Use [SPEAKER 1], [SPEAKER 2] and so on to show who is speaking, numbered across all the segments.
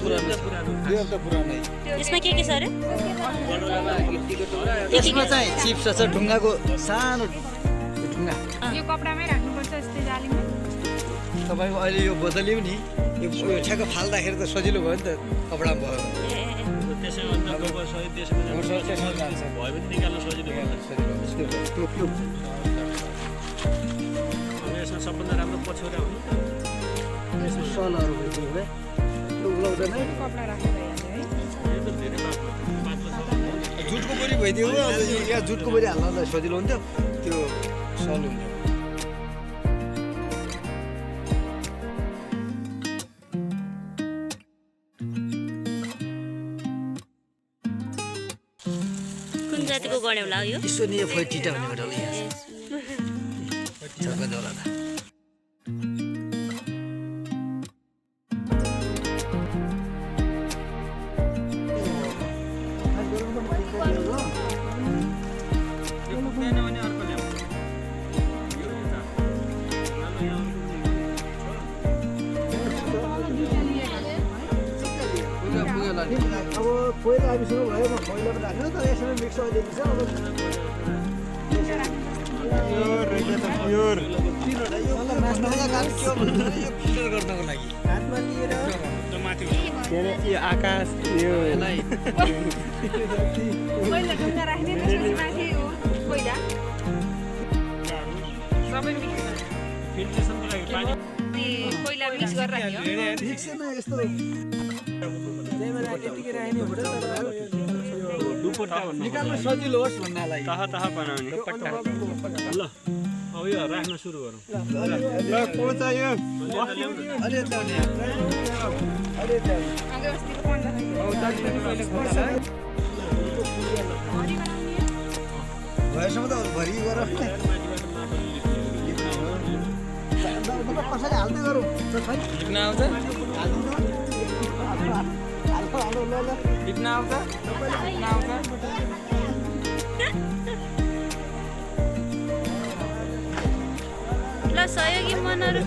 [SPEAKER 1] पुरानै
[SPEAKER 2] यसमा के छ अरे
[SPEAKER 1] यसमा चाहिँ चिप्स छ ढुङ्गाको सानो ढुङ्गा
[SPEAKER 3] यो कपडामै राख्नुपर्छ यस्तै जालीमा
[SPEAKER 1] तपाईँको अहिले यो बोतलियो नि यो ठ्याक्क फाल्दाखेरि त सजिलो भयो नि त कपडामा भयो
[SPEAKER 4] सबभन्दा राम्रो पछौटा हुनु
[SPEAKER 1] सलहरू उलाउँदैन
[SPEAKER 3] कपडा राख्नु भइहाल्यो है
[SPEAKER 1] जुटको बोरी भइदियो यहाँ जुटको बोरी हाल्न सजिलो हुन्थ्यो त्यो सल हुन्थ्यो
[SPEAKER 2] कुन जातिको गण्यौला हो यो
[SPEAKER 1] ईश्वरीय फैटिटा भन्ने घटल यहाँ छर्क दौला अब पहिला हामीसँग भयो म पहिला पनि राख्नु तर यसमा मिक्स अहिले छ अब फिल्टर गर्नको लागि हातमा लिएर
[SPEAKER 4] यो आकाश यो
[SPEAKER 3] पहिला ढुङ्गा राख्ने त्यसपछि माथि हो पहिला सबै मिक्स
[SPEAKER 4] फिल्ट्रेसनको लागि पानी
[SPEAKER 3] पहिला मिक्स गरेर राख्यो
[SPEAKER 1] फिक्समा यस्तो निकाल्न सजिलो होस् भन्नलाई
[SPEAKER 4] तह बनाउने ल अब यो राख्न सुरु गरौँ
[SPEAKER 1] भएसम्म त भरि गर कसरी हाल्दै गरौँ
[SPEAKER 2] ल सहयोगी मनहरू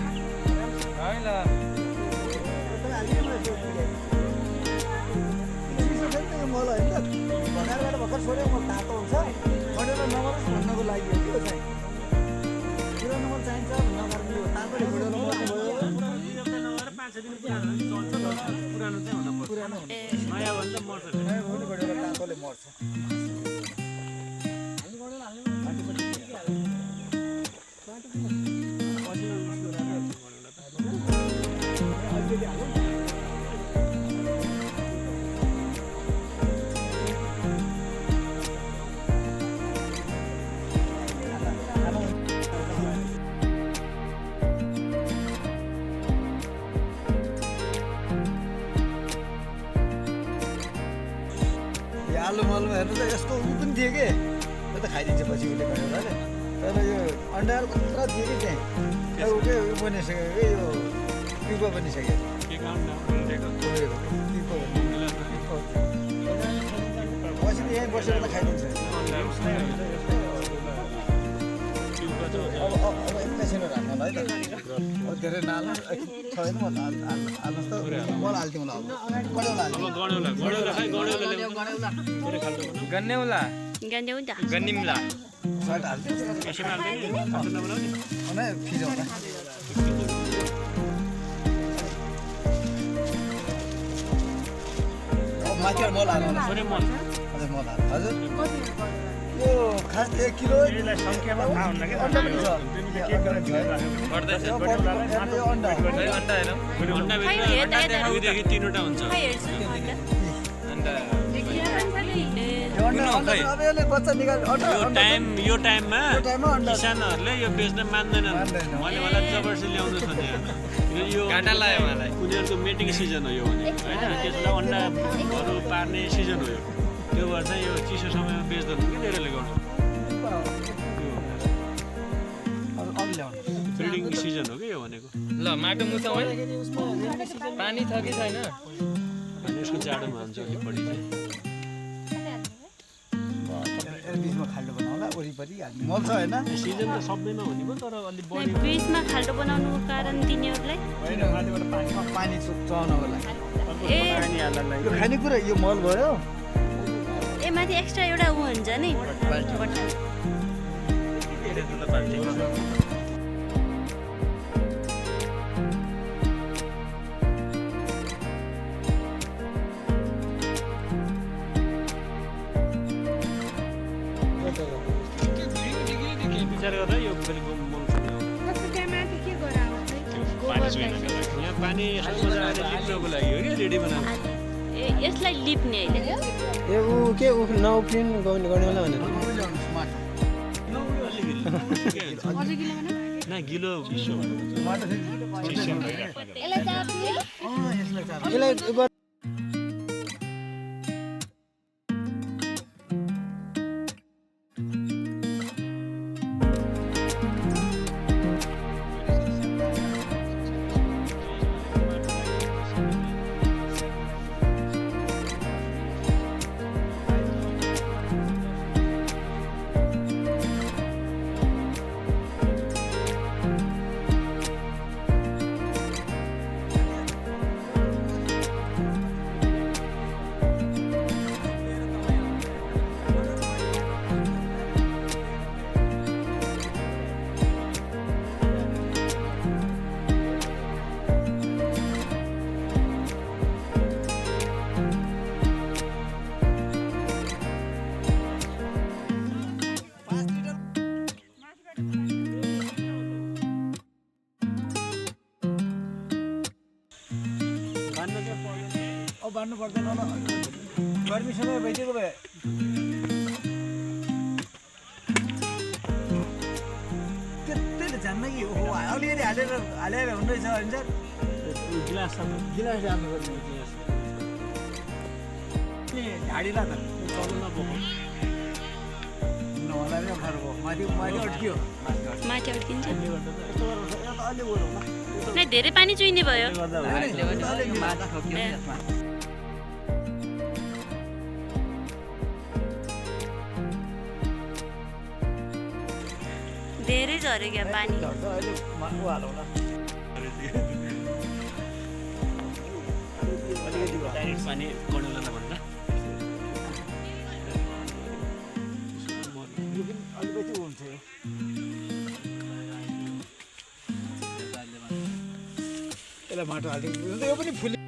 [SPEAKER 1] भर्खर छोड्यो म तातो हुन्छ छोडेर नगरोस् भन्नको लागि हो त्यो चाहिँ किलो नम्बर चाहिन्छ नम्बर यो तातोले छोडेर तातोले मर्छ आलु मलमा हेर्नु त यस्तो उ पनि थियो कि त्यो त खाइदिन्छ पछि उसले गरेर तर यो अन्डाहरू कत्रा थियो कि त्यहाँ उठ्यो उयो बनिसक्यो कि यो पिपो बनिसक्यो पछि त यहीँ बसेर त खाइदिन्छ अब एकैछिन राख्नु है त अब धेरै नाल्नु छैन म हाल्नुहोस् त मल हालिदिउँ ल
[SPEAKER 4] गन्नेउला गन्निमला
[SPEAKER 1] सर्ट हालिदिउँ फिजाउँदा माथि मल हाल्नु हजुर मल हाल्नु हजुर यो खास 1 किलो
[SPEAKER 4] संख्यामा थाहा हुन्न कि
[SPEAKER 1] अन्डा पनि छ बच्चा निकाल
[SPEAKER 4] यो टाइममा किसानहरूले यो बेच्न मान्दैनन् मैले मलाई जबरजस्ती ल्याउँदै छ यो घाटा लाग्यो मलाई उनीहरूको मेटिङ सिजन हो यो भने होइन त्यसलाई अन्डाहरू पार्ने सिजन हो यो त्यो भएर चाहिँ यो चिसो समयमा बेच्दैन कि धेरैले गर्छ ब्रिडिङ सिजन हो कि यो भनेको
[SPEAKER 5] ल माटो मुछौँ है पानी छ कि छैन
[SPEAKER 4] अनि यसको जाडोमा हुन्छ अलिक बढी चाहिँ
[SPEAKER 1] बिचमा खाल्डो बनाउला वरिपरि मल छ होइन
[SPEAKER 4] सिजन त सबैमा हुने भयो तर अलिक बढी
[SPEAKER 2] बिचमा खाल्डो बनाउनुको कारण तिनीहरूलाई
[SPEAKER 1] होइन माथिबाट पानी चढाउनको लागि
[SPEAKER 2] ए
[SPEAKER 4] हाल्नलाई
[SPEAKER 1] यो खानेकुरा यो मल भयो
[SPEAKER 2] ए माथि एक्स्ट्रा एउटा ऊ हुन्छ नि बट्टा
[SPEAKER 4] विचार गर्दा यो बेलुको मल
[SPEAKER 3] कस्तो त्यहाँ माथि के गराएको
[SPEAKER 4] पानी चुहिन यहाँ पानी यसो मजाले लिप्नको लागि हो क्या रेडी बनाएको
[SPEAKER 2] ए यसलाई लिप्ने अहिले
[SPEAKER 5] ए ऊ के ऊ नउफ्रिन गर्नेवाला भनेर
[SPEAKER 3] अझै किन भने
[SPEAKER 4] न गिलो चिसो
[SPEAKER 3] यसलाई जाप्ने
[SPEAKER 5] यसलाई
[SPEAKER 1] अब बाँड्नु पर्दैन होला गर्मी समय भइदिएको भए त्यस्तैले जान्न कि हो अलिअलि हालेर हुँदैछ होइन सर
[SPEAKER 4] गिलास
[SPEAKER 1] गिलास हाल्नु पर्ने झाडीला त
[SPEAKER 4] चल्न बोको
[SPEAKER 1] नहोला नै अप्ठ्यारो भयो माथि माथि अड्कियो
[SPEAKER 2] माथि अड्किन्छ
[SPEAKER 1] यस्तो गरेर यहाँ त अलि गरौँ न
[SPEAKER 2] नै धेरै पानी चुहिने भयो धेरै झऱ्यो क्या पानी
[SPEAKER 1] अहिले ऊ हालौँला
[SPEAKER 4] डाइरेक्ट पानी गणेला भन्दा
[SPEAKER 1] यो पनि अलिकति हुन्छ यसलाई माटो हालिदिनु यो पनि फुल्यो